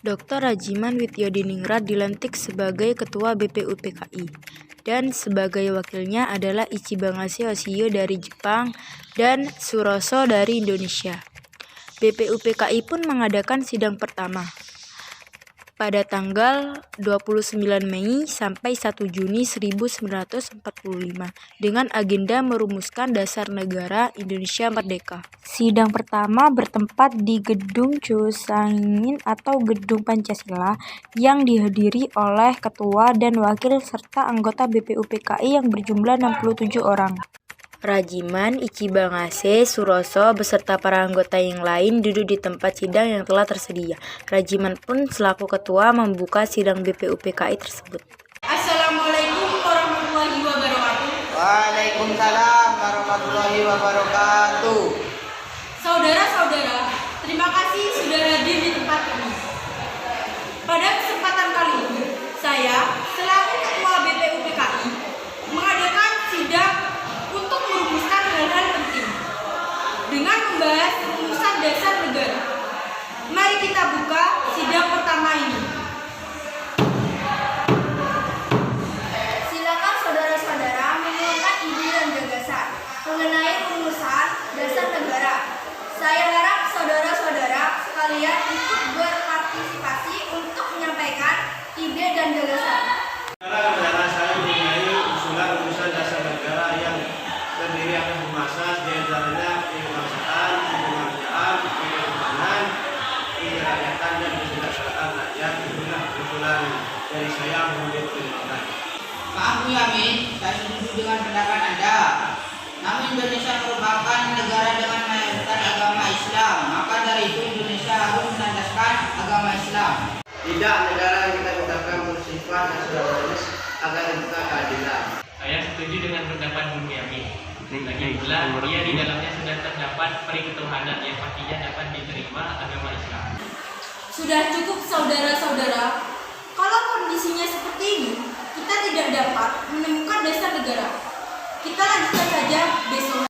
Dr. Rajiman Widyodiningrat dilantik sebagai Ketua BPUPKI dan sebagai wakilnya adalah Ichibagase Hoshio dari Jepang dan Suroso dari Indonesia. BPUPKI pun mengadakan sidang pertama pada tanggal 29 Mei sampai 1 Juni 1945 dengan agenda merumuskan dasar negara Indonesia Merdeka. Sidang pertama bertempat di Gedung Chusanmin atau Gedung Pancasila yang dihadiri oleh ketua dan wakil serta anggota BPUPKI yang berjumlah 67 orang. Rajiman, Ichibagase, Suroso, beserta para anggota yang lain duduk di tempat sidang yang telah tersedia. Rajiman pun selaku ketua membuka sidang BPUPKI tersebut. Assalamualaikum warahmatullahi wabarakatuh. Waalaikumsalam warahmatullahi wabarakatuh. Saudara-saudara, terima kasih sudah hadir di tempat ini. Pada kesempatan kali ini, saya selaku ketua BPUPKI mengadakan sidang untuk merumuskan hal-hal penting dengan membahas rumusan dasar negara. Mari kita buka sidang pertama ini. Silakan saudara-saudara mengeluarkan ide dan gagasan mengenai rumusan dasar negara. Saya harap saudara-saudara sekalian ikut berpartisipasi untuk menyampaikan ide dan gagasan. Adalah saya mengenai usulan rumusan dasar negara yang terdiri atas masa diantaranya kebangsaan, kemanusiaan, keamanan, kerakyatan dan kesejahteraan rakyat. Itulah usulan dari saya menurut perintah. Maaf Bu Yamin, saya setuju dengan pendapat Anda. Namun Indonesia merupakan negara dengan mayoritas agama Islam, maka dari itu Indonesia harus menandaskan agama Islam. Tidak, negara yang kita tetapkan bersifat nasionalis agar membuka keadilan. Saya setuju dengan pendapat Bung Yamin. Lagi pula, dia di dalamnya sudah terdapat periketuhanan yang pastinya dapat diterima agama Islam. Sudah cukup saudara-saudara. Kalau kondisinya seperti ini, kita tidak dapat menemukan dasar negara. Kita lanjutkan saja besok.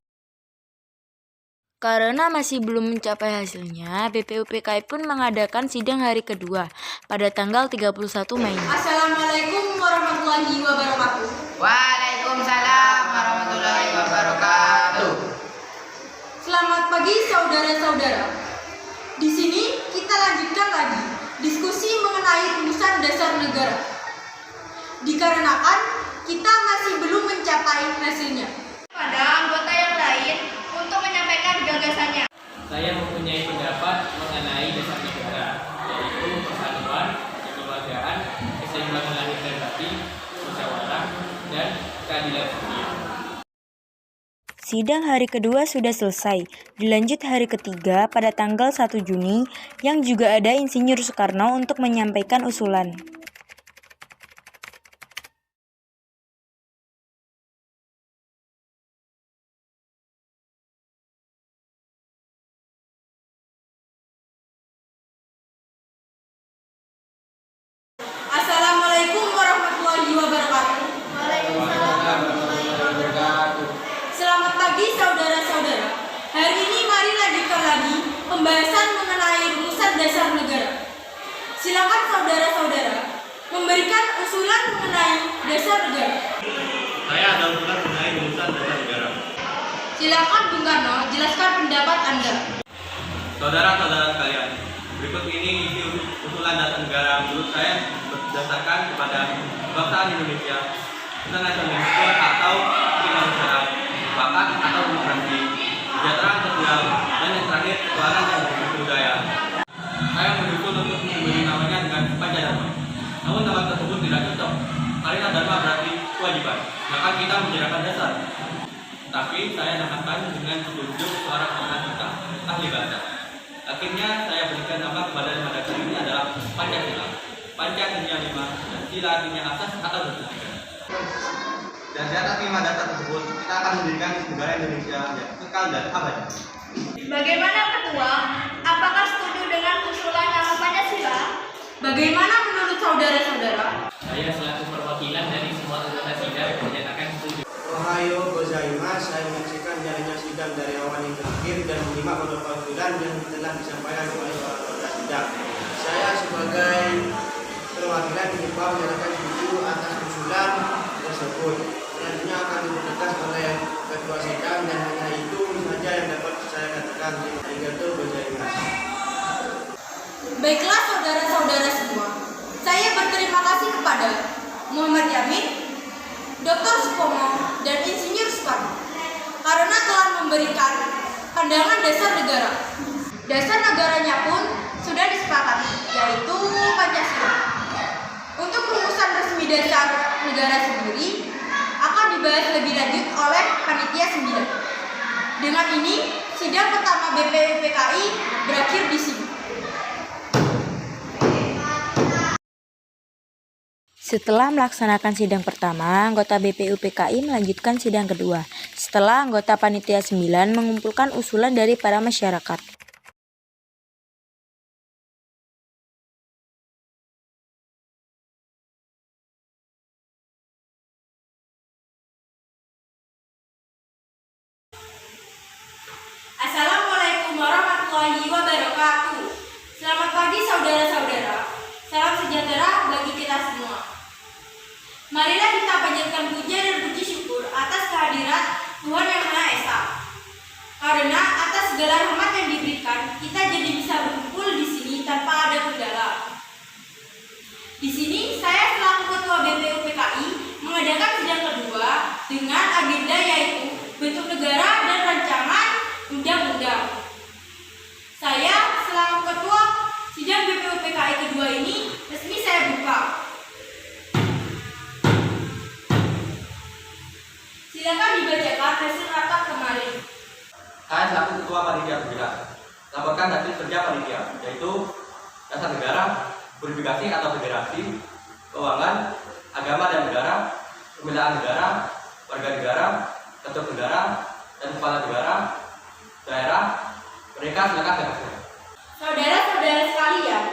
Karena masih belum mencapai hasilnya, BPUPKI pun mengadakan sidang hari kedua pada tanggal 31 Mei. Assalamualaikum warahmatullahi wabarakatuh. Waalaikumsalam warahmatullahi wabarakatuh. Selamat pagi saudara-saudara. Di sini kita lanjutkan lagi diskusi mengenai rumusan dasar negara. Dikarenakan kita masih belum mencapai hasilnya. Pada anggota yang lain untuk menyampaikan gagasannya. Saya mempunyai pendapat mengenai dasar negara, yaitu persatuan, kekeluargaan, keseimbangan lahir dan batin, musyawarah, dan keadilan sosial. Sidang hari kedua sudah selesai. Dilanjut hari ketiga pada tanggal 1 Juni yang juga ada Insinyur Soekarno untuk menyampaikan usulan. Assalamualaikum warahmatullahi wabarakatuh. Waalaikumsalam warahmatullahi wabarakatuh. Selamat pagi saudara-saudara. Hari ini mari lanjutkan lagi pembahasan mengenai rumusan dasar negara. Silakan saudara-saudara memberikan usulan mengenai dasar negara. Saya ada usulan mengenai rumusan dasar negara. Silakan Bung Karno, jelaskan pendapat Anda. Saudara-saudara sekalian, berikut ini isi usulan dasar negara menurut saya berdasarkan kepada kebangsaan Indonesia, nasionalisme atau kemanusiaan, bakat atau demokrasi, kesejahteraan sosial, dan yang terakhir ketuhanan yang berbudaya. Saya mendukung untuk memberi namanya dengan Pancadharma. Namun nama tersebut tidak cocok, karena dharma berarti kewajiban, maka kita menjadikan dasar. Tapi saya namakan dengan petunjuk seorang ahli ahli bahasa. Akhirnya saya berikan nama kepada lima dasar ini adalah Pancasila. Panca artinya 5 dan sila artinya asas atau berdasarkan. Dan di atas 5 dasar tersebut kita akan mendirikan negara Indonesia yang kekal dan abadi. Bagaimana Ketua? Apakah setuju dengan usulan nama Pancasila? Bagaimana menurut saudara-saudara? Saya selaku perwakilan dari semua anggota sidang menyatakan setuju. Ohayo gozaimasu, saya menyaksikan jalannya sidang dari awal hingga akhir dan menyimak beberapa usulan yang telah disampaikan oleh para anggota sidang. Saya sebagai Baiklah saudara-saudara semua, saya berterima kasih kepada Muhammad Yamin, Dr. Supomo, dan Insinyur Soekarno karena telah memberikan pandangan dasar negara. Dasar negaranya pun sudah disepakati, yaitu Pancasila. Untuk rumusan resmi dasar negara sendiri akan dibahas lebih lanjut oleh Panitia 9. Dengan ini, sidang pertama BPUPKI berakhir di sini. Setelah melaksanakan sidang pertama, anggota BPUPKI melanjutkan sidang kedua. Setelah anggota Panitia 9 mengumpulkan usulan dari para masyarakat. Assalamualaikum warahmatullahi wabarakatuh. Selamat pagi saudara-saudara. Salam sejahtera bagi kita semua. Marilah kita panjatkan puja dan puji syukur atas kehadirat Tuhan Yang Maha Esa. Karena atas segala rahmat yang diberikan, kita jadi bisa berkumpul di sini tanpa ada kendala. Di sini saya selaku Ketua BPUPKI mengadakan sidang kedua dengan agenda yaitu bentuk negara dan rancangan undang-undang. Saya selaku Ketua sidang BPUPKI kedua ini resmi saya buka. Silakan dibacakan hasil rapat kemarin. Saya selaku Ketua Panitia 9 laporkan hasil kerja panitia, yaitu dasar negara, purifikasi atau federasi, keuangan, agama dan negara, pembelaan negara, warga negara, ketua negara, dan kepala negara, daerah. Mereka silakan dengan. Saudara-saudara sekalian,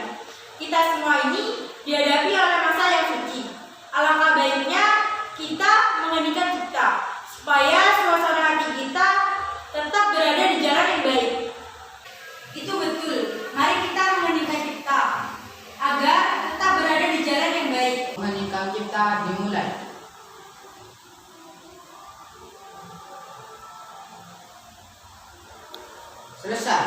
kita semua ini dihadapi oleh masa yang suci. Alangkah baiknya kita mengheningkan cipta, supaya suasana hati kita tetap berada di jalan yang baik. Itu betul, mari kita mengheningkan cipta, agar tetap berada di jalan yang baik. Meningkatkan cipta dimulai. Selesai.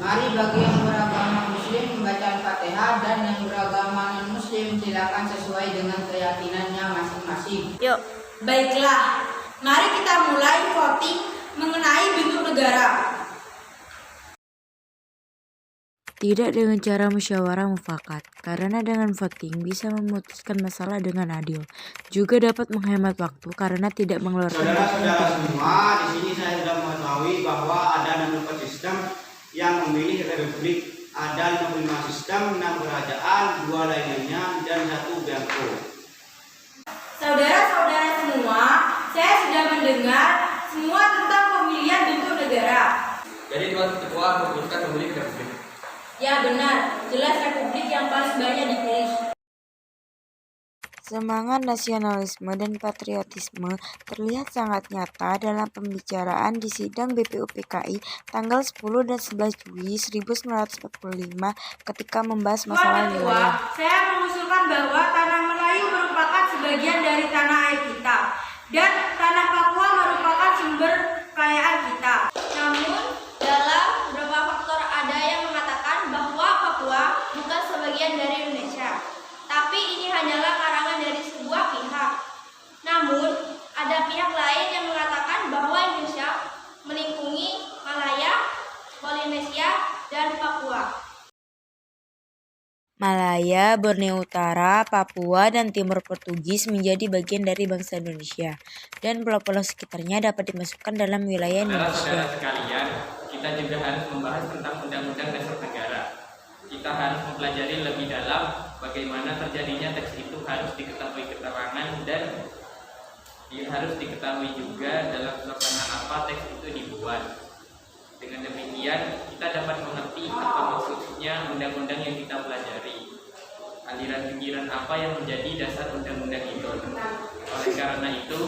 Mari bagi yang beragama Muslim membaca Al-Fatihah dan yang beragama non-Muslim silakan sesuai dengan keyakinannya masing-masing. Yuk. Baiklah, mari kita mulai voting mengenai bentuk negara. Tidak dengan cara musyawarah mufakat, karena dengan voting bisa memutuskan masalah dengan adil. Juga dapat menghemat waktu karena tidak mengeluarkan Saudara-saudara semua, di sini saya sudah mengetahui bahwa ada 64 sistem yang memilih republik. Ada 55 sistem, 6 kerajaan, 2 lainnya, dan 1 belko. Saudara-saudara semua, saya sudah mendengar semua tentang pemilihan bentuk negara. Jadi Tuan Ketua memutuskan memilih republik. Ya benar, jelas republik yang paling banyak dipilih. Semangat nasionalisme dan patriotisme terlihat sangat nyata dalam pembicaraan di sidang BPUPKI tanggal 10 dan 11 Juli 1945 ketika membahas Tuan masalah Ketua, wilayah. saya mengusulkan bahwa tanah Melayu merupakan sebagian dari tanah air kita dan tanah Papua merupakan sumber kekayaan kita. Namun, dalam beberapa faktor ada yang mengatakan bahwa Papua bukan sebagian dari Indonesia, tapi ini hanyalah karangan dari sebuah pihak. Namun, ada pihak lain yang mengatakan bahwa Indonesia melingkungi Malaya, Polinesia, dan Papua. Malaya, Borneo Utara, Papua, dan Timur Portugis menjadi bagian dari bangsa Indonesia, dan pulau-pulau sekitarnya dapat dimasukkan dalam wilayah Saudara-saudara Indonesia. sekalian, kita juga harus membahas tentang Undang-Undang Dasar Negara. Kita harus mempelajari lebih dalam bagaimana terjadinya teks itu, harus diketahui keterangan dan harus diketahui juga dalam suasana apa teks itu dibuat. Dengan demikian, kita dapat mengerti apa maksudnya undang-undang yang kita pelajari, aliran pikiran apa yang menjadi dasar undang-undang itu. Oleh karena itu,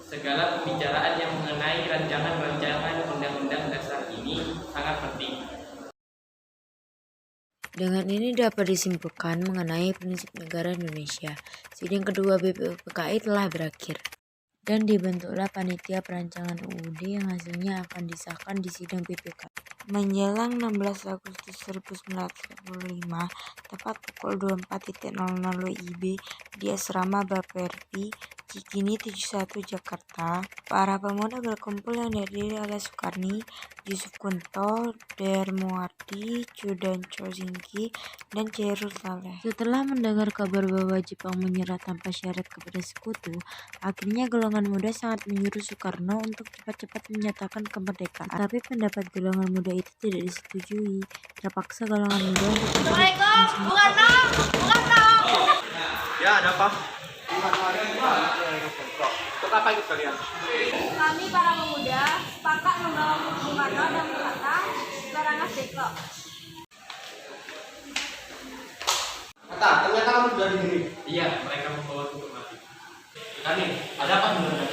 segala pembicaraan yang mengenai rancangan-rancangan undang-undang dasar ini sangat penting. Dengan ini dapat disimpulkan mengenai prinsip negara Indonesia. Sidang kedua BPUPKI telah berakhir. dan dibentuklah panitia perancangan UUD yang hasilnya akan disahkan di sidang PPK. Menjelang 16 Agustus 1945, tepat pukul 24.00 WIB di Asrama Baperti, Cikini 71 Jakarta, para pemuda berkumpul yang terdiri oleh Sukarni, Yusuf Kunto, Darmowardi, Chudan Chosingki, dan Chairul Saleh. Setelah mendengar kabar bahwa Jepang menyerah tanpa syarat kepada sekutu, akhirnya golongan muda sangat menyuruh Soekarno untuk cepat-cepat menyatakan kemerdekaan. Tapi pendapat golongan muda itu tidak disetujui. Terpaksa golongan muda untuk Assalamualaikum, Bung Karno. Ya, ada apa? Untuk apa ikut kalian? Kami para pemuda sepakat membawa Bung Karno dan Bung Hatta ke Rangas Depok. Kata, ternyata kamu sudah di sini. Iya, mereka membawa untuk mati. Kami, ada apa sebenarnya?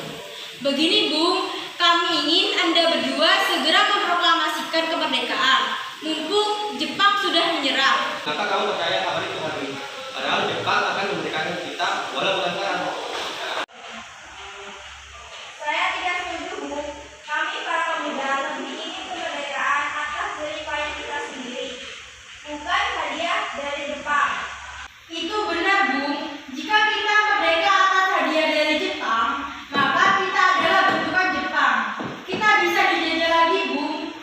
Begini Bung, kami ingin Anda berdua segera memproklamasikan kemerdekaan. Mumpung Jepang sudah menyerah. Maka kamu percaya kabar itu hari? Padahal Jepang akan memerdekakan kita walau bukan sekarang. Saya tidak setuju, Bung. Kami para pemuda lebih ingin kemerdekaan atas jeripaya kita sendiri, bukan hadiah dari Jepang. Itu benar Bung, jika kita merdeka atas hadiah dari Jepang, maka kita adalah bentukan Jepang. Kita bisa dijajah lagi Bung.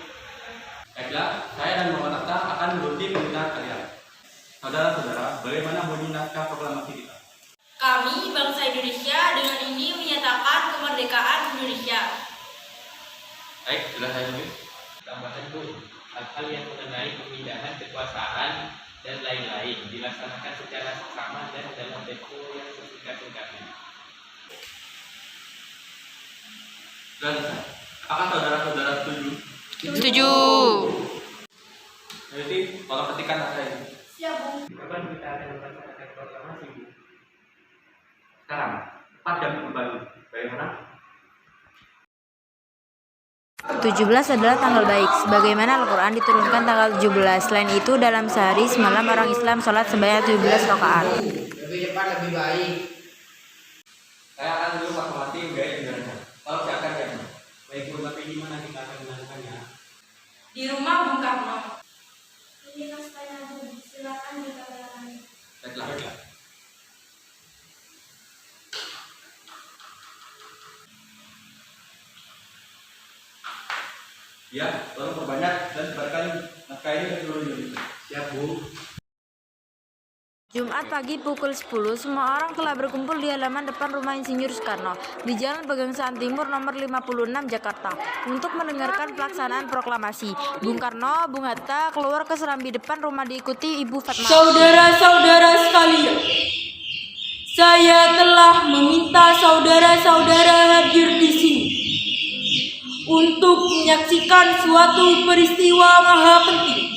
Baiklah, saya dan Muhammad Atta akan menuruti perintah kalian. Saudara-saudara, bagaimana bunyi naskah proklamasi kita? Kami, bangsa Indonesia, dengan ini menyatakan kemerdekaan Indonesia. Baik, sudah saya tulis. Tambahan Bu, hal-hal yang mengenai pemindahan kekuasaan dan lain-lain dilaksanakan secara seksama dan dalam tempo yang sesingkat-singkatnya. Sudah selesai. Apakah saudara-saudara setuju? Setuju. Jadi, tolong ketikkan naskah ini. Siap, Bung. Kapan kita akan melaksanakan proklamasi, Bu? Sekarang, 4 jam kembali. Bagaimana? 17 adalah tanggal baik, sebagaimana Al-Quran diturunkan tanggal 17. Selain itu, dalam sehari semalam orang Islam sholat sebanyak 17 rakaat. Lebih cepat lebih baik. Saya akan dulu proklamasi gaya sebenarnya. Kalau saya akan yang baik Bu, tapi di mana kita akan melakukannya? Di rumah Bung Karno. Ini naskahnya, Bung. Silakan dikatakan. Baiklah. Ya, tolong perbanyak dan sebarkan naskah ini ke seluruh Indonesia. Siap, Bu. Jumat pagi pukul 10, semua orang telah berkumpul di halaman depan rumah Insinyur Soekarno di Jalan Pegangsaan Timur nomor 56 Jakarta untuk mendengarkan pelaksanaan proklamasi. Bung Karno, Bung Hatta keluar ke serambi depan rumah diikuti Ibu Fatma. Saudara-saudara sekalian, saya telah meminta saudara-saudara hadir di sini untuk menyaksikan suatu peristiwa maha penting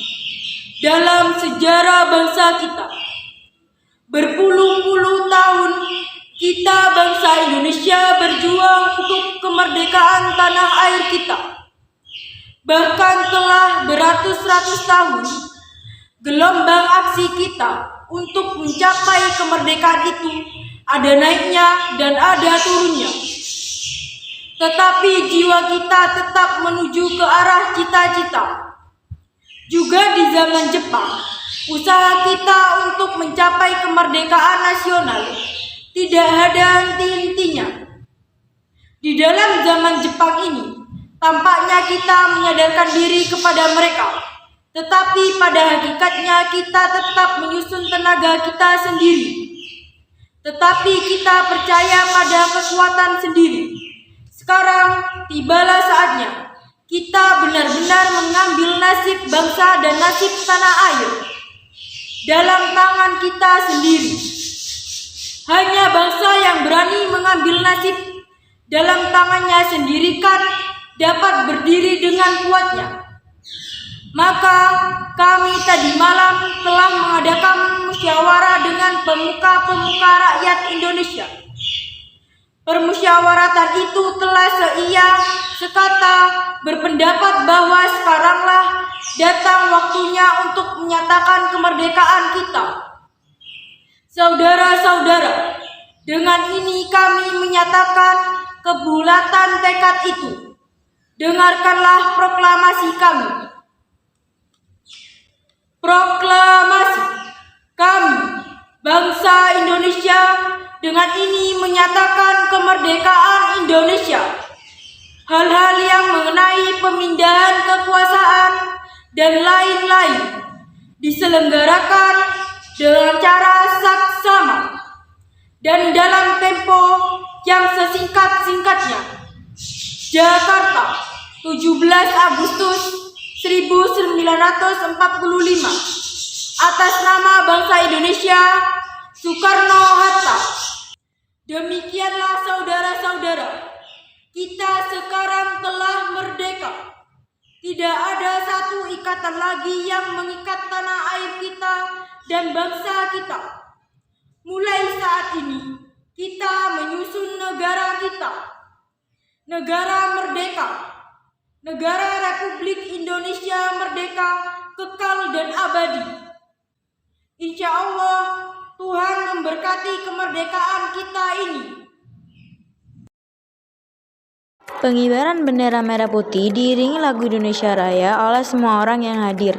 dalam sejarah bangsa kita. Berpuluh-puluh tahun kita bangsa Indonesia berjuang untuk kemerdekaan tanah air kita. Bahkan telah beratus-ratus tahun gelombang aksi kita untuk mencapai kemerdekaan itu ada naiknya dan ada turunnya. Tetapi jiwa kita tetap menuju ke arah cita-cita. Juga di zaman Jepang, usaha kita untuk mencapai kemerdekaan nasional tidak ada henti-hentinya. Di dalam zaman Jepang ini, tampaknya kita menyadarkan diri kepada mereka, tetapi pada hakikatnya kita tetap menyusun tenaga kita sendiri. Tetapi kita percaya pada kekuatan sendiri. Sekarang tibalah saatnya kita benar-benar mengambil nasib bangsa dan nasib tanah air dalam tangan kita sendiri. Hanya bangsa yang berani mengambil nasib dalam tangannya sendiri kan dapat berdiri dengan kuatnya. Maka kami tadi malam telah mengadakan musyawarah dengan pemuka-pemuka rakyat Indonesia. Permusyawaratan itu telah seia sekata berpendapat bahwa sekaranglah datang waktunya untuk menyatakan kemerdekaan kita. Saudara-saudara, dengan ini kami menyatakan kebulatan tekad itu, dengarkanlah proklamasi kami. Proklamasi kami, bangsa Indonesia, dengan ini menyatakan kemerdekaan Indonesia. Hal-hal yang mengenai pemindahan kekuasaan dan lain-lain diselenggarakan dengan cara saksama dan dalam tempo yang sesingkat-singkatnya. Jakarta, 17 Agustus 1945. Atas nama bangsa Indonesia, Soekarno-Hatta. Demikianlah saudara-saudara, kita sekarang telah merdeka. Tidak ada satu ikatan lagi yang mengikat tanah air kita dan bangsa kita. Mulai saat ini, kita menyusun negara kita. Negara merdeka. Negara Republik Indonesia merdeka, kekal dan abadi. Insya Allah, Tuhan memberkati kemerdekaan kita ini. Pengibaran bendera merah putih diiringi lagu Indonesia Raya oleh semua orang yang hadir.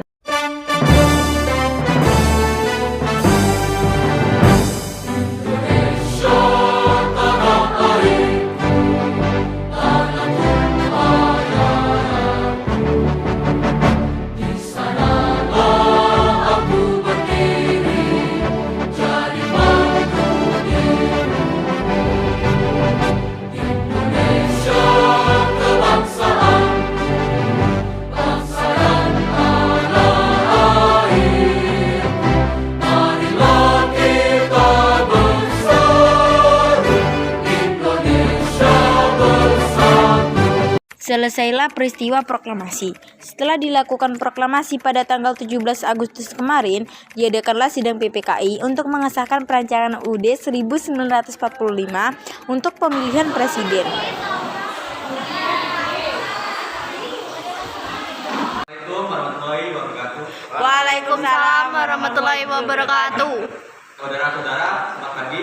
Selesailah peristiwa proklamasi. Setelah dilakukan proklamasi pada tanggal 17 Agustus kemarin, diadakanlah sidang PPKI untuk mengesahkan perancangan UUD 1945 untuk pemilihan presiden. Assalamualaikum warahmatullahi wabarakatuh. Waalaikumsalam warahmatullahi wabarakatuh. Saudara-saudara, selamat pagi.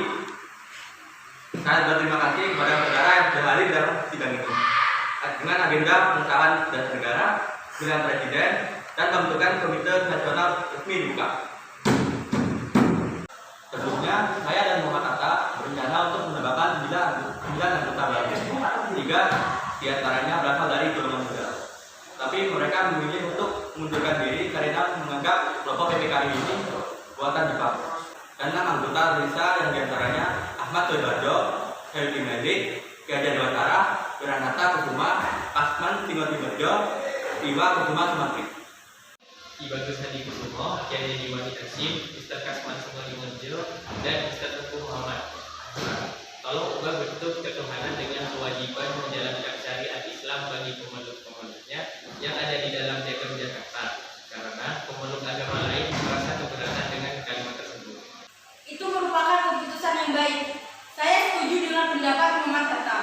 Saya berterima kasih kepada saudara yang sudah hadir dalam sidang ini dengan agenda pengesahan dasar negara, pemilihan presiden, dan pembentukan komite nasional resmi dibuka. Sebelumnya, saya dan Muhammad Atta berencana untuk menambahkan 9 anggota baru, 3 diantaranya berasal dari golongan muda. Tapi mereka memilih untuk mengundurkan diri karena menganggap kelompok PPKI ini buatan Jepang. Dan 6 anggota Indonesia yang diantaranya Ahmad Soebarjo, Helvi Medik, Gajah Dewantara, Wiranata Kusuma, Asman Timothy Iwa Kusuma Sumatri. Ki Bagus Hadi Kusumo, Kiai Haji Wahid Hasyim, Ustaz Kasman Sumali Mojo, dan Ustaz Tengku Muhammad. Tolong ubah bentuk ketuhanan dengan kewajiban menjalankan syariat Islam bagi pemeluk-pemeluknya yang ada di dalam piagam Jakarta, karena pemeluk agama lain merasa keberatan dengan kalimat tersebut. Itu merupakan keputusan yang baik. Saya setuju dengan pendapat Muhammad Hatta.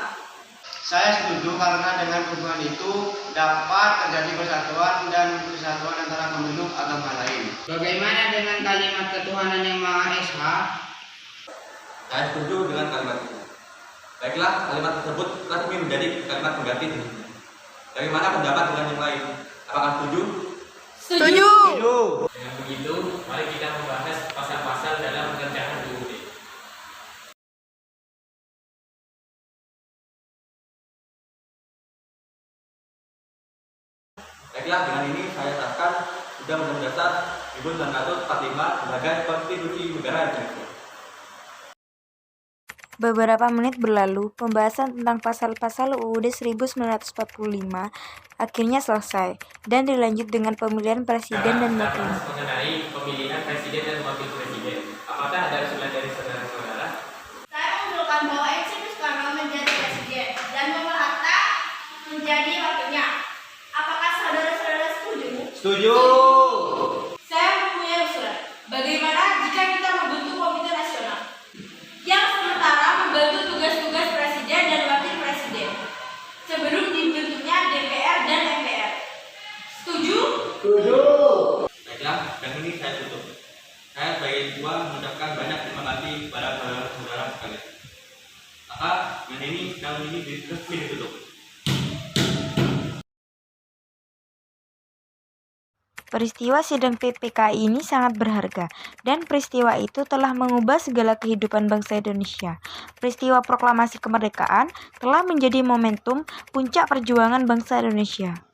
Saya setuju karena dengan perubahan itu dapat terjadi persatuan dan kesatuan antara pemeluk agama lain. Bagaimana dengan kalimat ketuhanan yang Maha Esa? Saya setuju dengan kalimat itu. Baiklah, kalimat tersebut resmi menjadi kalimat pengganti. Bagaimana pendapat dengan yang lain? Apakah setuju? Setuju. Dengan begitu, mari kita membahas pasal-pasal dalam rancangan UUD. Baiklah, dengan ini saya sahkan Undang-Undang Dasar 1945 sebagai Konstitusi Negara Indonesia. Beberapa menit berlalu, pembahasan tentang pasal-pasal UUD 1945 akhirnya selesai dan dilanjut dengan pemilihan presiden dan wakil. Mengenai pemilihan presiden dan wakil presiden, apakah ada usulan dari saudara-saudara? Saya mengusulkan bahwa Soekarno menjadi presiden dan Muhammad Hatta menjadi wakilnya. Apakah saudara-saudara setuju? Setuju. Saya mempunyai usulan. Bagaimana jika kita membentuk komite nasional yang sementara membantu tugas-tugas presiden dan wakil presiden sebelum dibentuknya DPR dan MPR? Setuju? Setuju. Baiklah, dan ini saya tutup. Saya sebagai ketua mengucapkan banyak terima kasih kepada saudara-saudara sekalian. Maka Nah ini tahun ini resmi ditutup. Peristiwa sidang PPKI ini sangat berharga, dan peristiwa itu telah mengubah segala kehidupan bangsa Indonesia. Peristiwa proklamasi kemerdekaan telah menjadi momentum puncak perjuangan bangsa Indonesia.